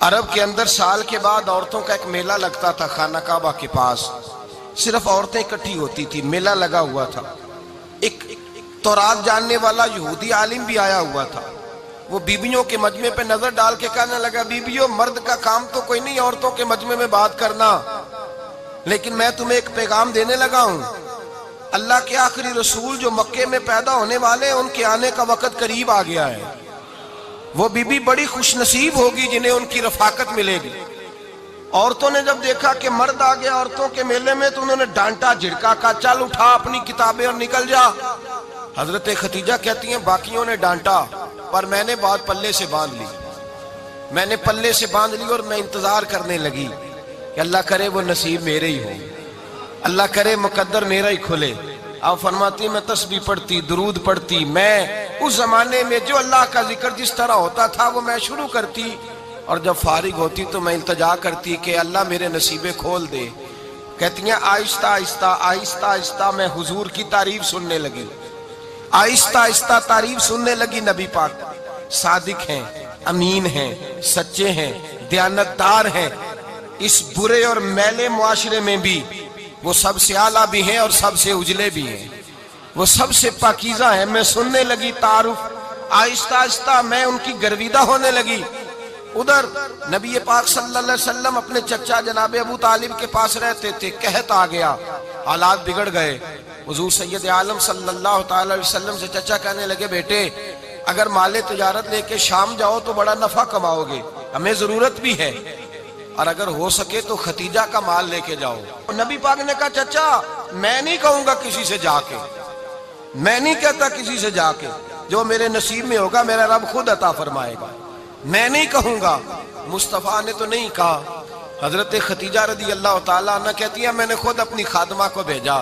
عرب کے اندر سال کے بعد عورتوں کا ایک میلہ لگتا تھا خانہ کعبہ کے پاس، صرف عورتیں اکٹھی ہوتی تھی، میلہ لگا ہوا تھا۔ ایک تورات جاننے والا یہودی عالم بھی آیا ہوا تھا، وہ بیویوں کے مجمع پہ نظر ڈال کے کہنے لگا، بیویوں مرد کا کام تو کوئی نہیں عورتوں کے مجمع میں بات کرنا، لیکن میں تمہیں ایک پیغام دینے لگا ہوں، اللہ کے آخری رسول جو مکے میں پیدا ہونے والے ان کے آنے کا وقت قریب آ گیا ہے۔ وہ بی بی بڑی خوش نصیب ہوگی جنہیں ان کی رفاقت ملے گی۔ عورتوں نے جب دیکھا کہ مرد آ گیا عورتوں کے میلے میں تو انہوں نے ڈانٹا جھڑکا، کہا چل اٹھا اپنی کتابیں اور نکل جا۔ حضرت خدیجہ کہتی ہیں باقیوں نے ڈانٹا پر میں نے بات پلے سے باندھ لی، میں نے پلے سے باندھ لی اور میں انتظار کرنے لگی کہ اللہ کرے وہ نصیب میرے ہی ہو، اللہ کرے مقدر میرا ہی کھلے۔ آپ فرماتی میں تسبیح پڑھتی، درود پڑھتی، میں اس زمانے میں جو اللہ کا ذکر جس طرح ہوتا تھا وہ میں شروع کرتی، اور جب فارغ ہوتی تو میں التجا کرتی کہ اللہ میرے نصیبے کھول دے۔ کہتی ہیں آہستہ آہستہ آہستہ آہستہ میں حضور کی تعریف سننے لگی، آہستہ آہستہ تعریف سننے لگی۔ نبی پاک صادق ہیں، امین ہیں، سچے ہیں، دیانتدار ہیں، اس برے اور میلے معاشرے میں بھی وہ سب سے اعلیٰ بھی ہیں اور سب سے اجلے بھی ہیں، وہ سب سے پاکیزہ ہیں۔ میں سننے لگی تعارف، آہستہ آہستہ میں ان کی گرویدہ ہونے لگی۔ ادھر نبی پاک صلی اللہ علیہ وسلم اپنے چچا جناب ابو طالب کے پاس رہتے تھے، قحط آ گیا، حالات بگڑ گئے۔ حضور سید عالم صلی اللہ تعالی علیہ وسلم سے چچا کہنے لگے بیٹے اگر مال تجارت لے کے شام جاؤ تو بڑا نفع کماؤ گے، ہمیں ضرورت بھی ہے، اور اگر ہو سکے تو ختیجہ کا مال لے کے جاؤ۔ نبی پاک نے کہا چچا میں نہیں کہوں گا کسی سے جا کے، میں نہیں کہتا کسی سے جا کے، جو میرے نصیب میں ہوگا میرا رب خود عطا فرمائے گا، میں نہیں کہوں گا۔ مصطفیٰ نے تو نہیں کہا۔ حضرت خدیجہ رضی اللہ تعالیٰ عنہ کہتی ہیں میں نے خود اپنی خادمہ کو بھیجا،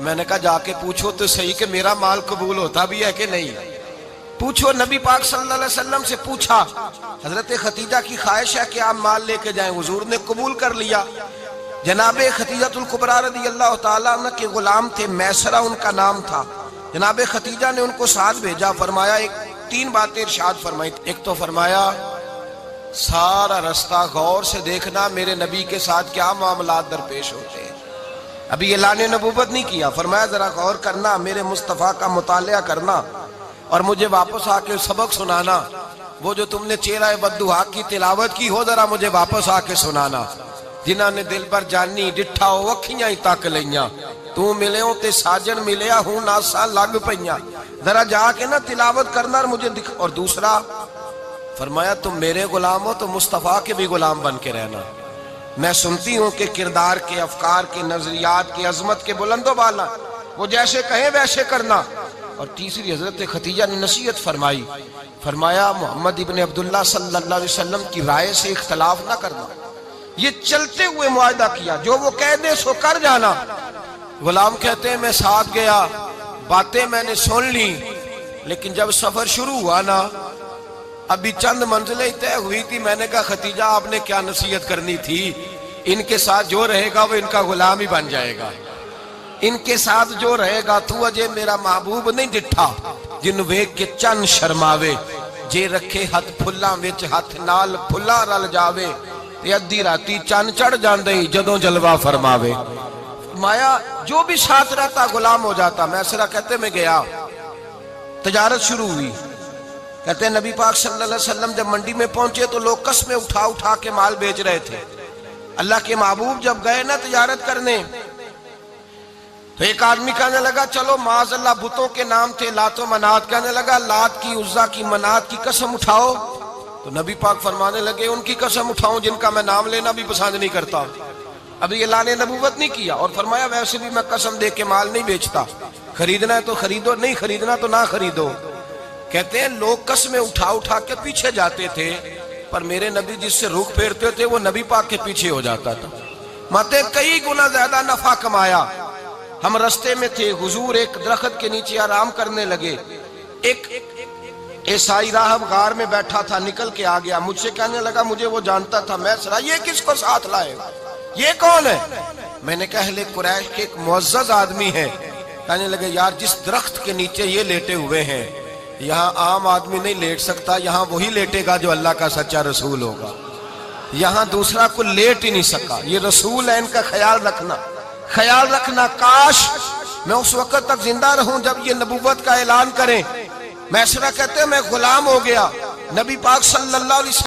میں نے کہا جا کے پوچھو تو صحیح کہ میرا مال قبول ہوتا بھی ہے کہ نہیں، پوچھو۔ نبی پاک صلی اللہ علیہ وسلم سے پوچھا، حضرت خدیجہ کی خواہش ہے کہ آپ مال لے کے جائیں، حضور نے قبول کر لیا۔ جناب خدیجہ الکبریٰ رضی اللہ تعالیٰ عنہ کے غلام تھے، میسرہ ان کا نام تھا، جناب خدیجہ نے ان کو ساتھ بھیجا۔ فرمایا تین باتیں ارشاد فرمائی، ایک تو فرمایا سارا رستہ غور سے دیکھنا میرے نبی کے ساتھ کیا معاملات درپیش ہوتے ہیں، ابھی اعلان نبوت نہیں کیا، فرمایا ذرا غور کرنا، میرے مصطفیٰ کا مطالعہ کرنا اور مجھے واپس آ کے سبق سنانا، وہ جو تم نے چہرہ بددعا کی تلاوت کی ہو ذرا مجھے واپس آ کے سنانا۔ جنہاں نے دل پر جانی ڈٹھا ہو وکھیاں ہی تک لیاں، تو ملے ہوں تے ساجن ملیا ہوں ناساں لگ پئیاں، ذرا جا کے نا تلاوت کرنا اور مجھے دکھ۔ اور دوسرا فرمایا تم میرے غلام ہو تو مصطفیٰ کے بھی غلام بن کے رہنا، میں سنتی ہوں کہ کردار کے، افکار کے، نظریات کے، عظمت کے بلند و بالا، وہ جیسے کہیں ویسے کرنا۔ اور تیسری حضرت خدیجہ نے نصیحت فرمائی، فرمایا محمد ابن عبداللہ صلی اللہ علیہ وسلم کی رائے سے اختلاف نہ کرنا، یہ چلتے ہوئے معاہدہ کیا، جو وہ کہہ دے سو کر جانا۔ غلام کہتے ہیں میں ساتھ گیا، باتیں میں نے سن لی، لیکن جب سفر شروع ہوا نا ابھی چند منزلیں طے ہوئی تھی، میں نے کہا خدیجہ آپ نے کیا نصیحت کرنی تھی، ان کے ساتھ جو رہے گا وہ ان کا غلام ہی بن جائے گا، ان کے ساتھ جو رہے گا تو اجے میرا محبوب نہیں ڈٹھا جن ویکھ کے چن شرماوے، جے رکھے ہاتھ پھلاں وچ ہاتھ نال پھلا رل جاوے، تے ادھی راتی چن چڑھ جاندے جدوں جلوہ فرماوے۔ فرمایا جو بھی ساتھ رہتا غلام ہو جاتا۔ میسرہ کہتے میں گیا، تجارت شروع ہوئی، کہتے ہیں نبی پاک صلی اللہ علیہ وسلم جب منڈی میں پہنچے تو لوگ قسمیں اٹھا اٹھا کے مال بیچ رہے تھے۔ اللہ کے محبوب جب گئے نا تجارت کرنے تو ایک آدمی کہنے لگا چلو معاذ اللہ بتوں کے نام تھے لات و منات، کہنے لگا لات کی، عزا کی، منات کی قسم اٹھاؤ، تو نبی پاک فرمانے لگے ان کی قسم اٹھاؤں جن کا میں نام لینا بھی پسند نہیں کرتا، ابھی اعلان نبوت نہیں کیا، اور فرمایا ویسے بھی میں قسم دے کے مال نہیں بیچتا، خریدنا ہے تو خریدو، نہیں خریدنا تو نہ خریدو۔ کہتے ہیں لوگ قسمیں اٹھا اٹھا کے پیچھے جاتے تھے، پر میرے نبی جس سے رخ پھیرتے تھے وہ نبی پاک کے پیچھے ہو جاتا تھا۔ ماتے کئی گنا زیادہ نفع کمایا۔ ہم رستے میں تھے، حضور ایک درخت کے نیچے آرام کرنے لگے، ایک عیسائی راہب غار میں بیٹھا تھا، نکل کے آ گیا، مجھ سے کہنے لگا مجھے وہ جانتا تھا، میں سرا یہ کس کو ساتھ لائے، یہ کون ہے؟ میں نے کہا اہل قریش کے ایک معزز آدمی ہے۔ کہنے لگے یار جس درخت کے نیچے یہ لیٹے ہوئے ہیں یہاں عام آدمی نہیں لیٹ سکتا، یہاں وہی لیٹے گا جو اللہ کا سچا رسول ہوگا۔ یہاں دوسرا کوئی لیٹ ہی نہیں سکا. یہ رسول ہے، ان کا خیال رکھنا. کاش میں اس وقت تک زندہ رہوں جب یہ نبوت کا اعلان کریں. میسرہ کہتے ہیں میں غلام ہو گیا. نبی پاک صلی اللہ علیہ وسلم